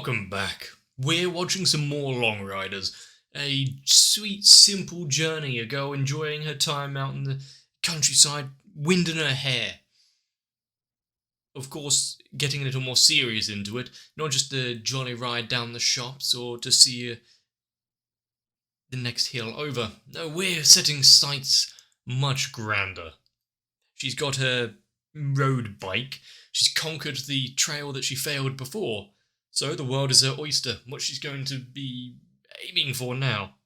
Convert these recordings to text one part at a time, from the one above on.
welcome back. We're watching some more Long Riders. A sweet, simple journey, a girl enjoying her time out in the countryside, wind in her hair. Of course, getting a little more serious into it, not just a jolly ride down the shops or to see the next hill over. No, we're setting sights much grander. She's got her road bike. She's conquered the trail that she failed before. So the world is her oyster. What she's going to be aiming for now.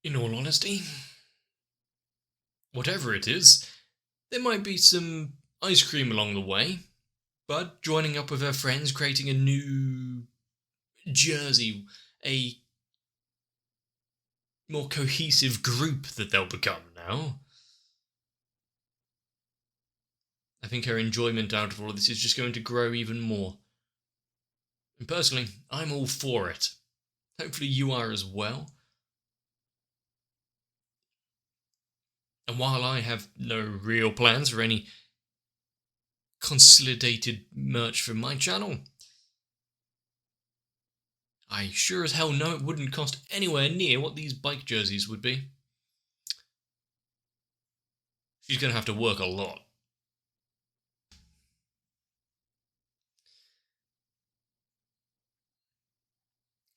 In all honesty, whatever it is, there might be some ice cream along the way, but joining up with her friends, creating a new jersey, a more cohesive group that they'll become now. I think her enjoyment out of all of this is just going to grow even more. And personally, I'm all for it. Hopefully you are as well. And while I have no real plans for any consolidated merch for my channel, I sure as hell know it wouldn't cost anywhere near what these bike jerseys would be. She's going to have to work a lot.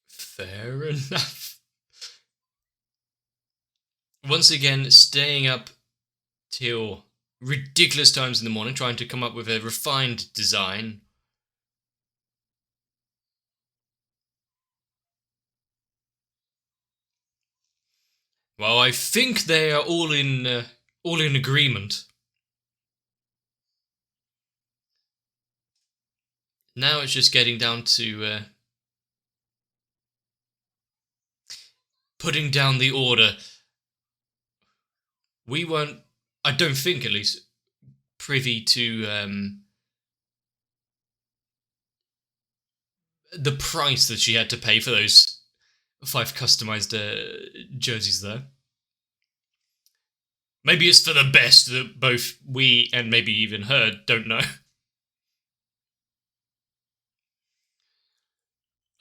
Fair enough. Once again, staying up till ridiculous times in the morning, trying to come up with a refined design. Well, I think they are all in agreement. Now it's just getting down to putting down the order. We weren't, I don't think at least, privy to the price that she had to pay for those 5 customized jerseys there. Maybe it's for the best that both we and maybe even her don't know.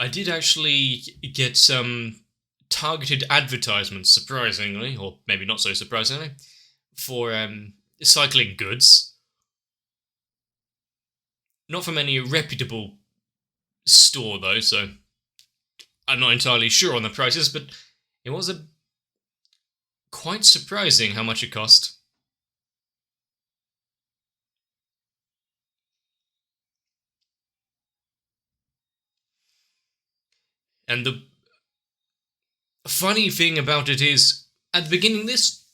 I did actually get some targeted advertisements, surprisingly, or maybe not so surprisingly, for cycling goods. Not from any reputable store, though, so I'm not entirely sure on the prices, but it was quite surprising how much it cost. And the funny thing about it is, at the beginning of this,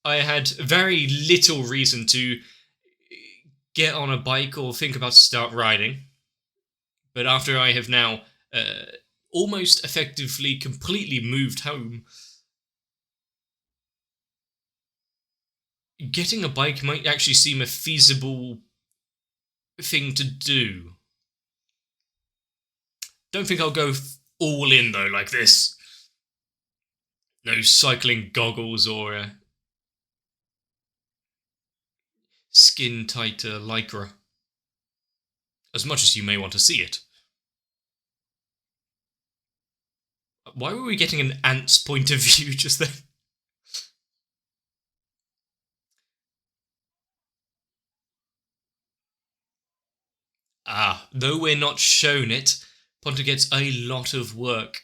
I had very little reason to get on a bike or think about start riding. But after I have now almost effectively completely moved home, getting a bike might actually seem a feasible thing to do. Don't think I'll go all in, though, like this. No cycling goggles or skin-tight lycra. As much as you may want to see it. Why were we getting an ant's point of view just then? Though we're not shown it, Ponta gets a lot of work.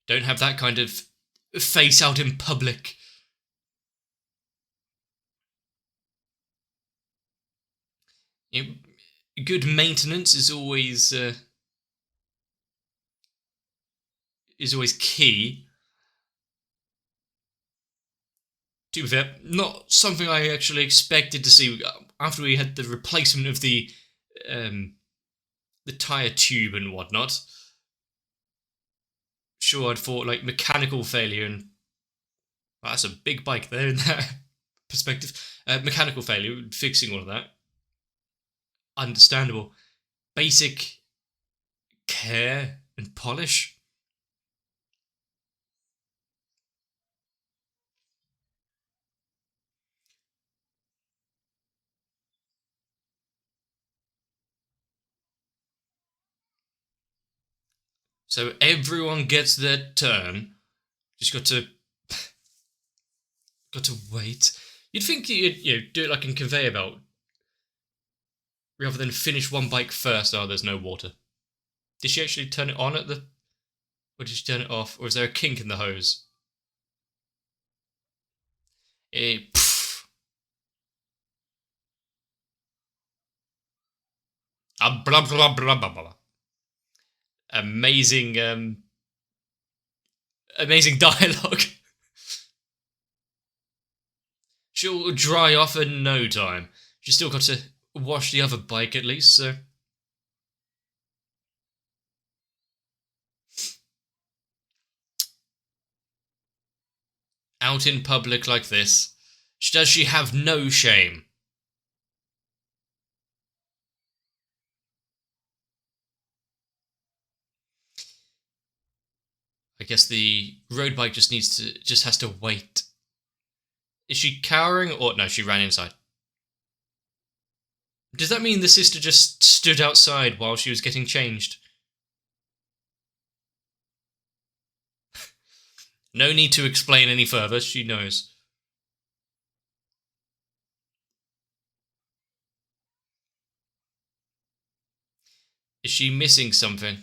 Don't have that kind of face out in public. Good maintenance is always key. To be fair, not something I actually expected to see after we had the replacement of the tyre tube and whatnot. Sure, I'd thought like mechanical failure, and well, that's a big bike there in that perspective. Mechanical failure, fixing all of that. Understandable. Basic care and polish. So everyone gets their turn. Just got to wait. You'd think you'd do it like in conveyor belt, rather than finish one bike first. Oh, there's no water. Did she actually turn it on or did she turn it off? Or is there a kink in the hose? Pff. Blah, blah, blah, blah, blah. Amazing, amazing dialogue. She'll dry off in no time. She's still got to wash the other bike at least, so. Out in public like this, does she have no shame? I guess the road bike just has to wait. Is she cowering or no, she ran inside. Does that mean the sister just stood outside while she was getting changed? No need to explain any further, she knows. Is she missing something?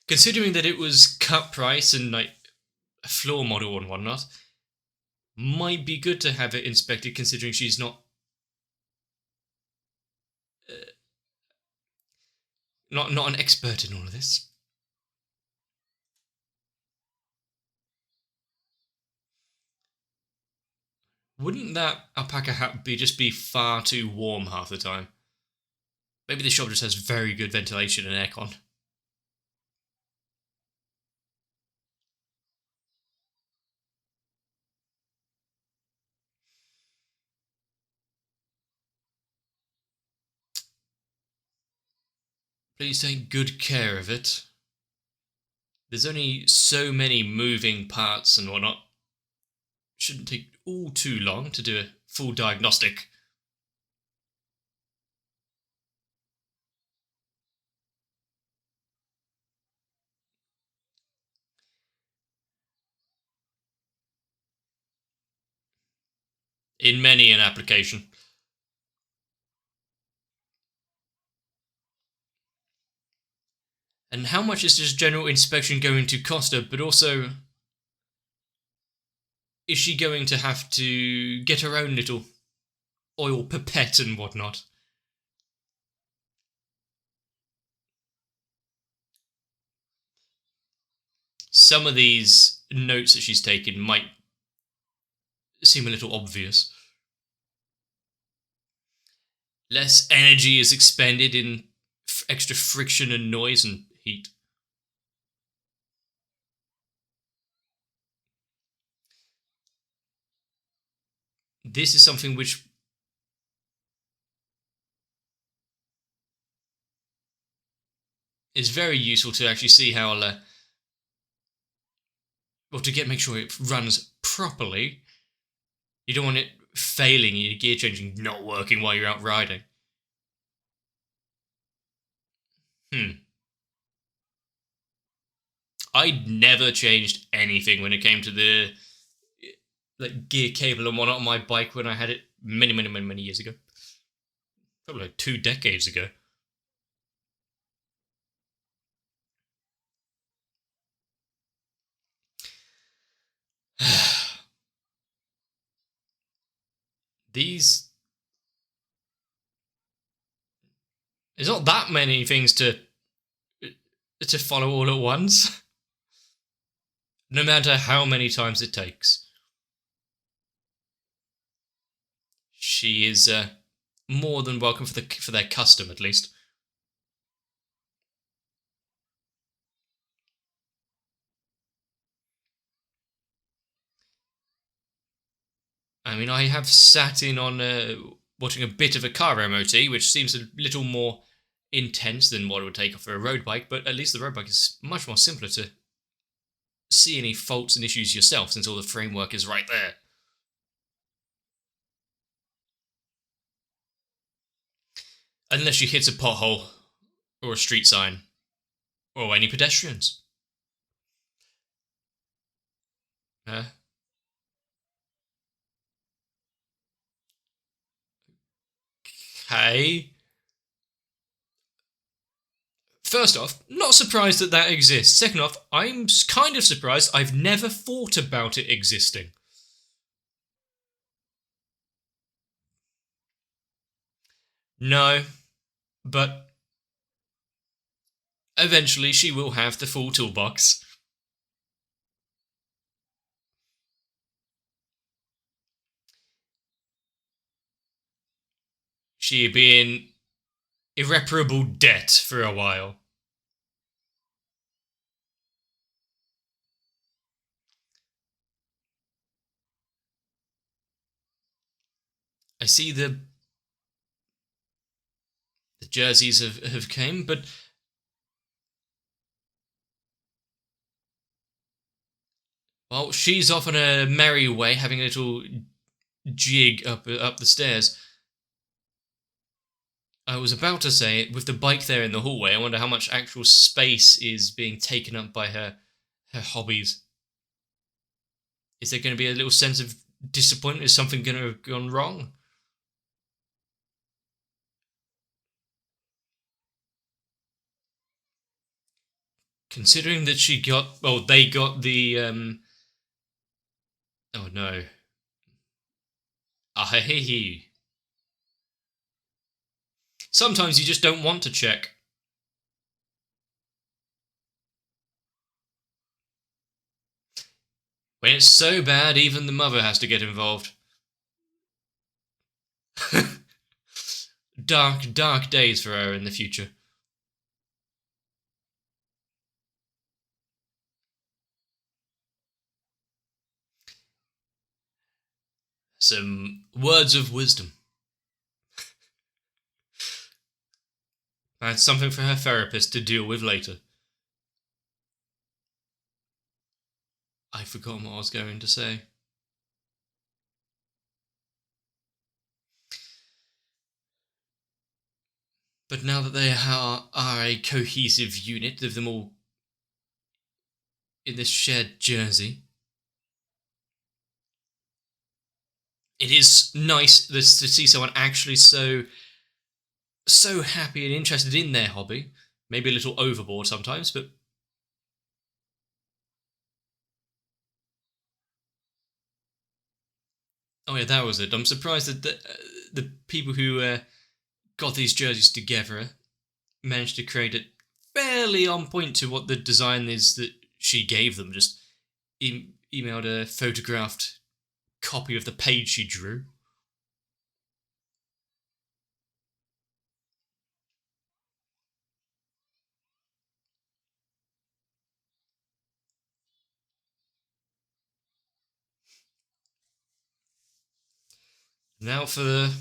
Considering that it was cut price and like a floor model and whatnot, might be good to have it inspected considering she's uh, not an expert in all of this. Wouldn't that alpaca hat just be far too warm half the time? Maybe the shop just has very good ventilation and aircon. Please take good care of it. There's only so many moving parts and whatnot. Shouldn't take all too long to do a full diagnostic. In many an application. And how much is this general inspection going to cost her? But also, is she going to have to get her own little oil pipette and whatnot? Some of these notes that she's taken might seem a little obvious. Less energy is expended in extra friction and noise and heat. This is something which is very useful to actually see how, well, to make sure it runs properly. You don't want it failing, your gear changing not working while you're out riding. I'd never changed anything when it came to the like gear cable and whatnot on my bike when I had it many, many, many, many years ago. Probably like 2 decades ago. These there's not that many things to follow all at once. No matter how many times it takes. She is more than welcome for their custom, at least. I mean, I have sat in on watching a bit of a car MOT, which seems a little more intense than what it would take for a road bike, but at least the road bike is much more simpler to see any faults and issues yourself since all the framework is right there. Unless she hits a pothole or a street sign. or any pedestrians. Uh, okay. First off, not surprised that that exists. Second off, I'm kind of surprised I've never thought about it existing. No, but eventually she will have the full toolbox. She'd be in irreparable debt for a while. I see the jerseys have came, but well, she's off on a merry way, having a little jig up the stairs. I was about to say, with the bike there in the hallway, I wonder how much actual space is being taken up by her hobbies. Is there going to be a little sense of disappointment? Is something going to have gone wrong? Considering that she got, well, they got the, oh no, ahehe. Sometimes you just don't want to check. When it's so bad, even the mother has to get involved. Dark, dark days for her in the future. Some words of wisdom. That's something for her therapist to deal with later. I forgot what I was going to say. But now that they are a cohesive unit of them all in this shared jersey, it is nice to see someone actually so happy and interested in their hobby. Maybe a little overboard sometimes, but oh yeah, that was it. I'm surprised that the people who got these jerseys together managed to create it fairly on point to what the design is that she gave them. Just emailed a photographed copy of the page she drew. Now for the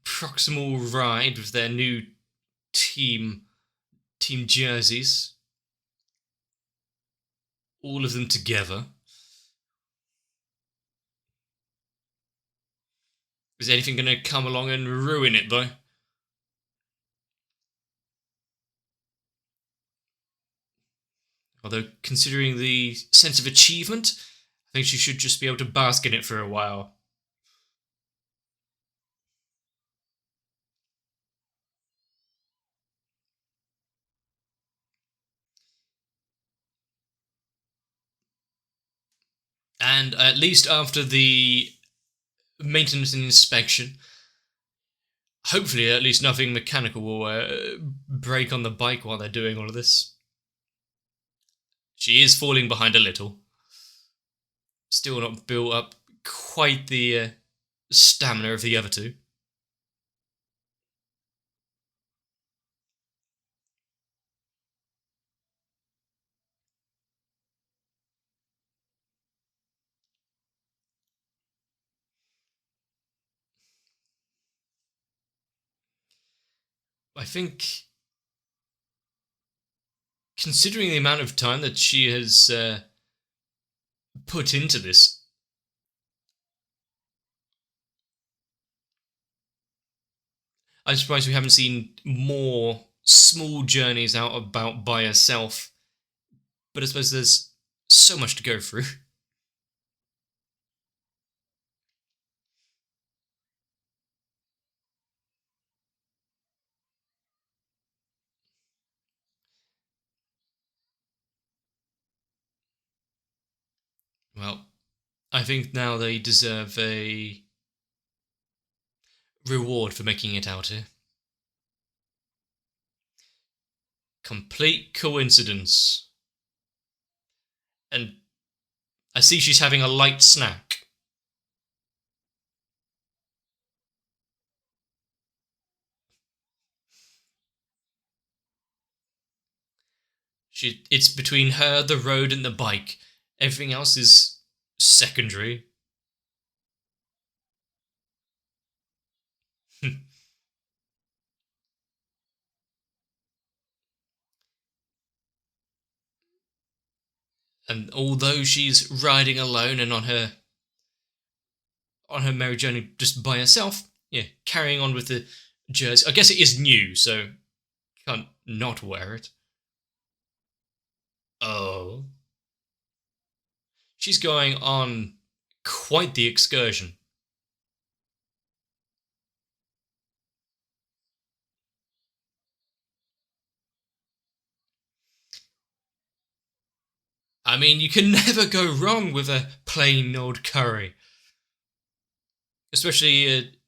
proximal ride with their new team jerseys, all of them together. Is anything going to come along and ruin it though? Although, considering the sense of achievement, I think she should just be able to bask in it for a while. And at least after the maintenance and inspection, hopefully at least nothing mechanical will break on the bike while they're doing all of this. She is falling behind a little. Still not built up quite the stamina of the other two. I think, considering the amount of time that she has put into this, I'm surprised we haven't seen more small journeys out about by herself. But I suppose there's so much to go through. Well, I think now they deserve a reward for making it out here. Complete coincidence. And I see she's having a light snack. It's between her, the road, and the bike. Everything else is secondary. And although she's riding alone and on her merry journey just by herself, yeah, carrying on with the jersey. I guess it is new, so can't not wear it. Oh, she's going on quite the excursion. I mean, you can never go wrong with a plain old curry, especially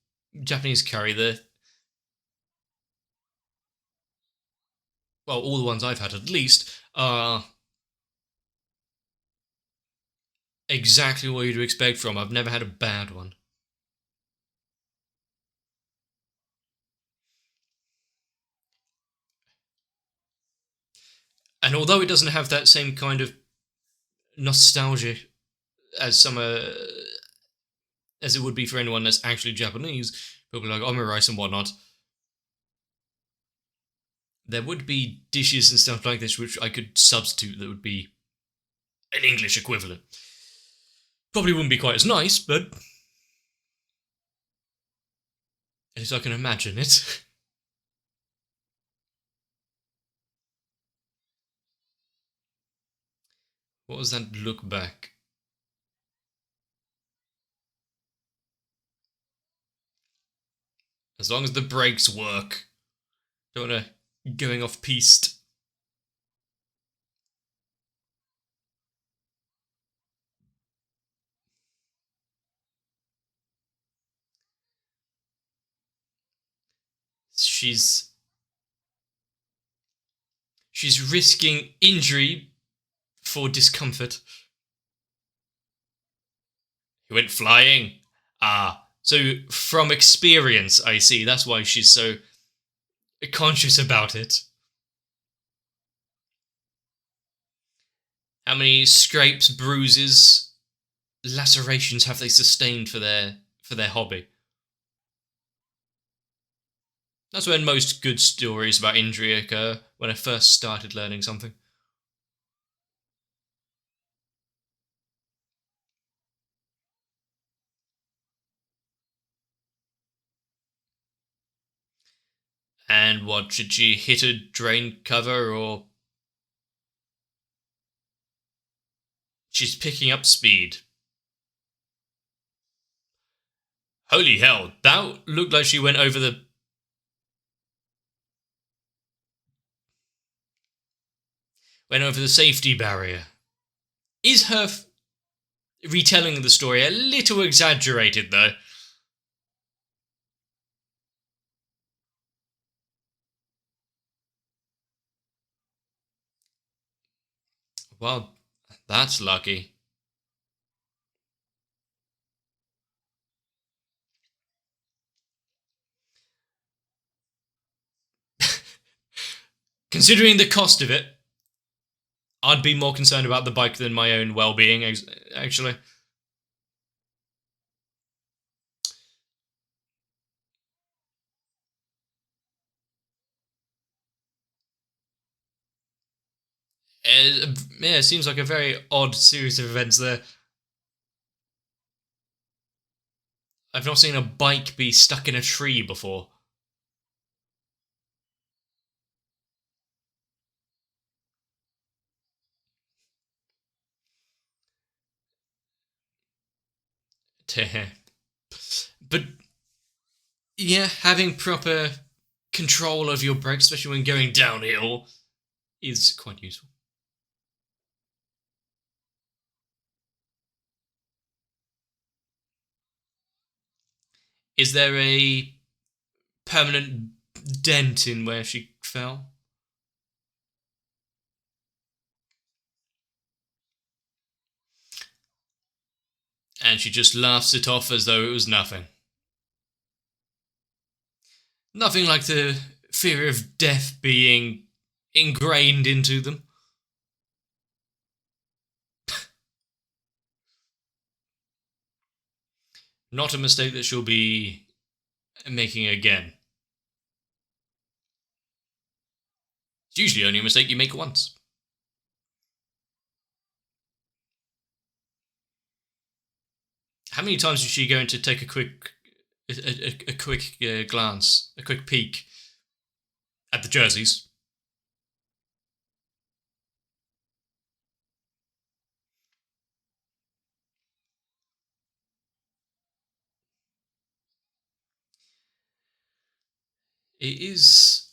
Japanese curry. All the ones I've had at least are exactly what you'd expect from. I've never had a bad one. And although it doesn't have that same kind of nostalgia as some as it would be for anyone that's actually Japanese, people like omurice and whatnot, there would be dishes and stuff like this which I could substitute that would be an English equivalent. Probably wouldn't be quite as nice, but at least I can imagine it. What was that look back? As long as the brakes work. Don't want to going off piste. She's she's risking injury for discomfort. He went flying. Ah, so from experience, I see. That's why she's so conscious about it. How many scrapes, bruises, lacerations have they sustained for their hobby? That's when most good stories about injury occur, when I first started learning something. And what, should she hit a drain cover or she's picking up speed? Holy hell, that looked like she went over the safety barrier. Is her retelling of the story a little exaggerated though? Well, that's lucky. Considering the cost of it, I'd be more concerned about the bike than my own well-being, actually. Yeah, it seems like a very odd series of events there. I've not seen a bike be stuck in a tree before. But yeah, having proper control of your brakes, especially when going downhill, is quite useful. Is there a permanent dent in where she fell? And she just laughs it off as though it was nothing. Nothing like the fear of death being ingrained into them. Not a mistake that she'll be making again. It's usually only a mistake you make once. How many times is she going to take a quick glance, a quick peek at the jerseys? It is.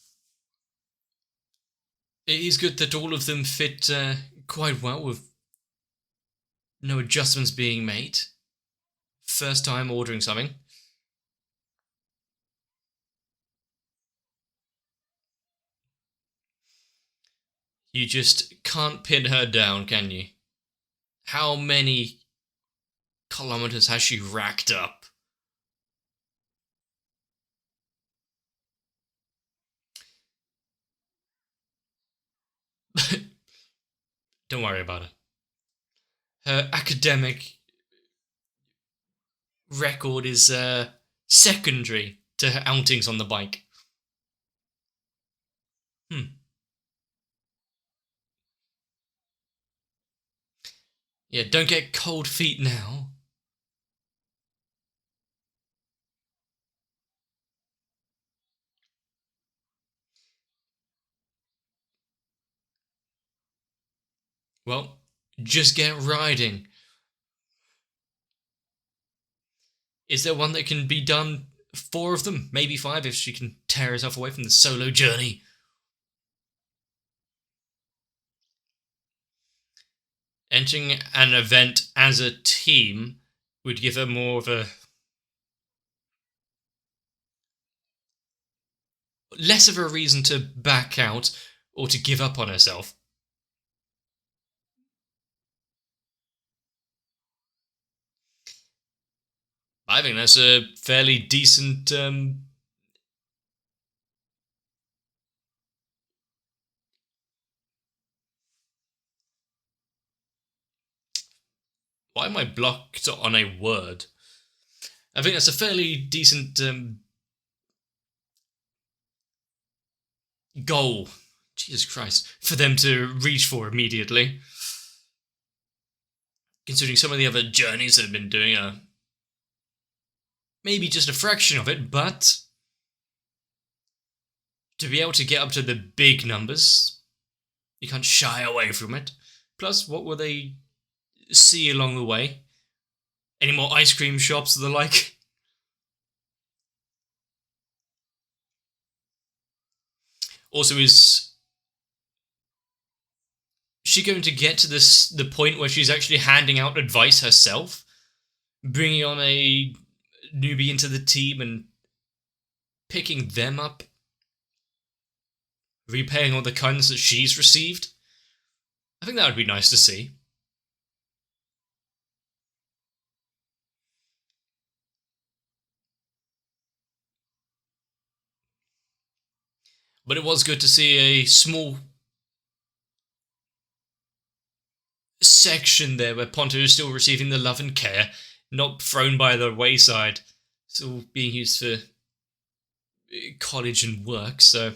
It is good that all of them fit quite well with no adjustments being made. First time ordering something. You just can't pin her down, can you? How many kilometers has she racked up? Don't worry about it. Her academic record is secondary to her outings on the bike. Yeah, don't get cold feet now. Well, just get riding. Is there one that can be done? 4 of them, maybe 5 if she can tear herself away from the solo journey. Entering an event as a team would give her more of a less of a reason to back out or to give up on herself. I think that's a fairly decent. Why am I blocked on a word? I think that's a fairly decent goal. Jesus Christ, for them to reach for immediately. Considering some of the other journeys they've been doing are maybe just a fraction of it, but to be able to get up to the big numbers, you can't shy away from it. Plus, what will they see along the way? Any more ice cream shops or the like? Also, is she going to get to the point where she's actually handing out advice herself, bringing on a newbie into the team and picking them up, repaying all the kindness that she's received? I think that would be nice to see. But it was good to see a small section there where Ponto is still receiving the love and care, not thrown by the wayside, still being used for college and work, so.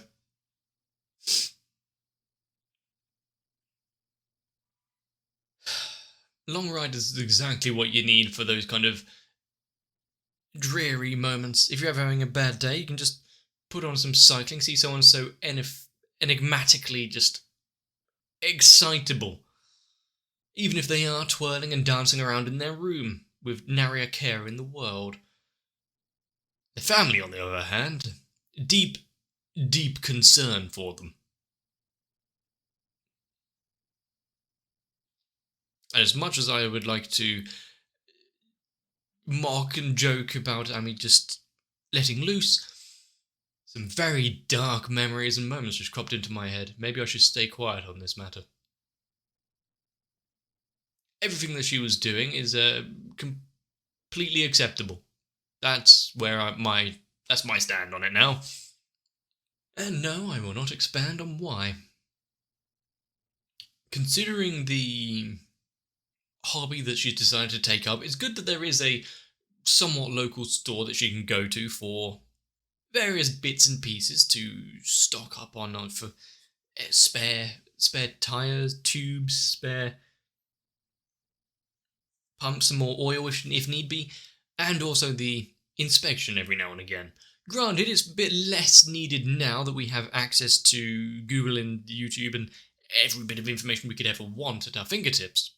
Long ride is exactly what you need for those kind of dreary moments. If you're ever having a bad day, you can just put on some cycling, see someone so enigmatically just excitable. Even if they are twirling and dancing around in their room, with nary care in the world. The family, on the other hand, deep, deep concern for them. And as much as I would like to mock and joke about Amy just letting loose, some very dark memories and moments just cropped into my head. Maybe I should stay quiet on this matter. Everything that she was doing is completely acceptable. That's where that's my stand on it now. And no, I will not expand on why. Considering the hobby that she's decided to take up, it's good that there is a somewhat local store that she can go to for various bits and pieces to stock up on for spare tires, tubes, spare pumps, some more oil if need be, and also the inspection every now and again. Granted, it's a bit less needed now that we have access to Google and YouTube and every bit of information we could ever want at our fingertips.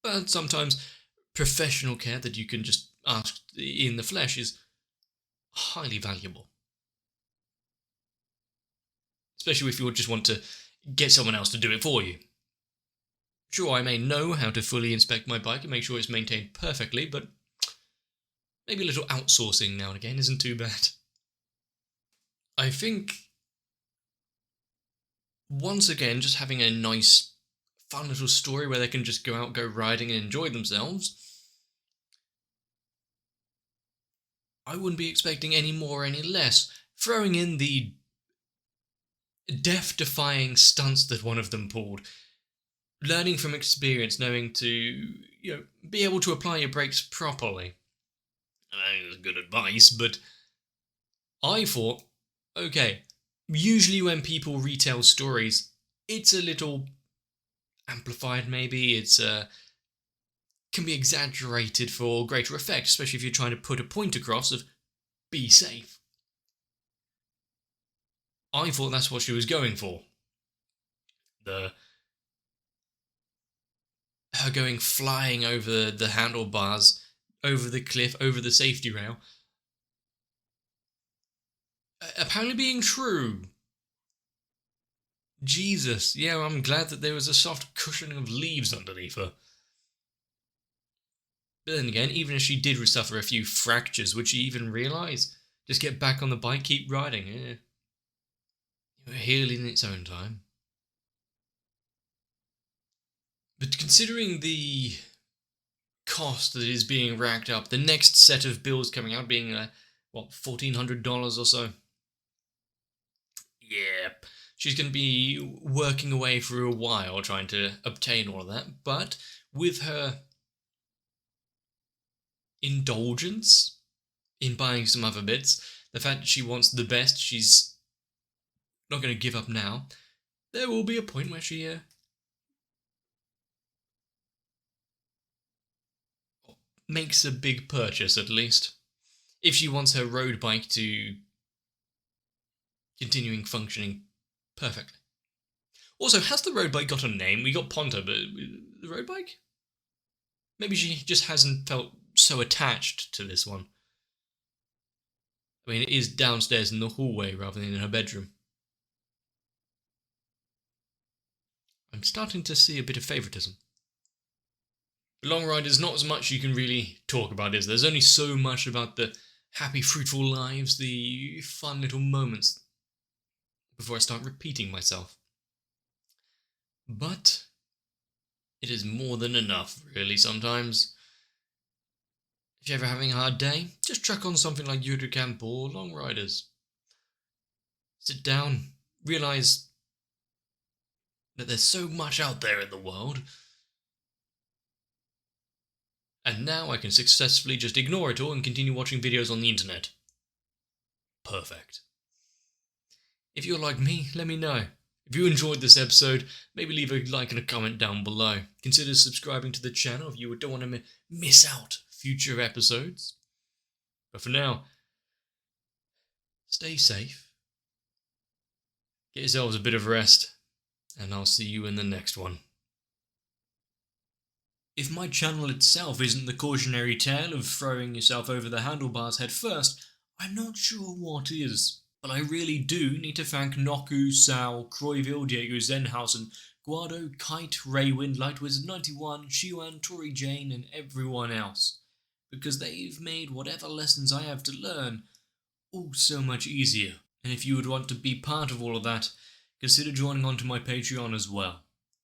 But sometimes professional care that you can just ask in the flesh is highly valuable. Especially if you just want to get someone else to do it for you. Sure, I may know how to fully inspect my bike and make sure it's maintained perfectly, but maybe a little outsourcing now and again isn't too bad. I think, once again, just having a nice, fun little story where they can just go out, go riding and enjoy themselves, I wouldn't be expecting any more or any less. Throwing in the death-defying stunts that one of them pulled, learning from experience, knowing to, be able to apply your brakes properly. I think it's good advice, but I thought, okay, usually when people retell stories, it's a little amplified maybe, it's can be exaggerated for greater effect, especially if you're trying to put a point across of be safe. I thought that's what she was going for. Her going flying over the handlebars, over the cliff, over the safety rail. Apparently being true. Jesus, yeah, I'm glad that there was a soft cushioning of leaves underneath her. But then again, even if she did suffer a few fractures, would she even realise? Just get back on the bike, keep riding. It'll heal in its own time. But considering the cost that is being racked up, the next set of bills coming out being, $1,400 or so. Yeah, she's going to be working away for a while trying to obtain all of that, but with her indulgence in buying some other bits, the fact that she wants the best, she's not going to give up now, there will be a point where she makes a big purchase, at least. If she wants her road bike to continuing functioning perfectly. Also, has the road bike got a name? We got Ponto, but the road bike? Maybe she just hasn't felt so attached to this one. I mean, it is downstairs in the hallway rather than in her bedroom. I'm starting to see a bit of favouritism. Long Ride is not as much you can really talk about, is there? There's only so much about the happy, fruitful lives, the fun little moments, before I start repeating myself. But it is more than enough, really, sometimes. If you're ever having a hard day, just chuck on something like Camp or Long Riders. Sit down, realise that there's so much out there in the world, and now I can successfully just ignore it all and continue watching videos on the internet. Perfect. If you're like me, let me know. If you enjoyed this episode, maybe leave a like and a comment down below. Consider subscribing to the channel if you don't want to miss out future episodes. But for now, stay safe, get yourselves a bit of rest, and I'll see you in the next one. If my channel itself isn't the cautionary tale of throwing yourself over the handlebars head first, I'm not sure what is. But I really do need to thank Noku, Sal, Croyville, Diego Zenhausen, Guado, Kite, Raywind, Lightwizard91, Shiwan, Tori Jane, and everyone else. Because they've made whatever lessons I have to learn all so much easier. And if you would want to be part of all of that, consider joining onto my Patreon as well.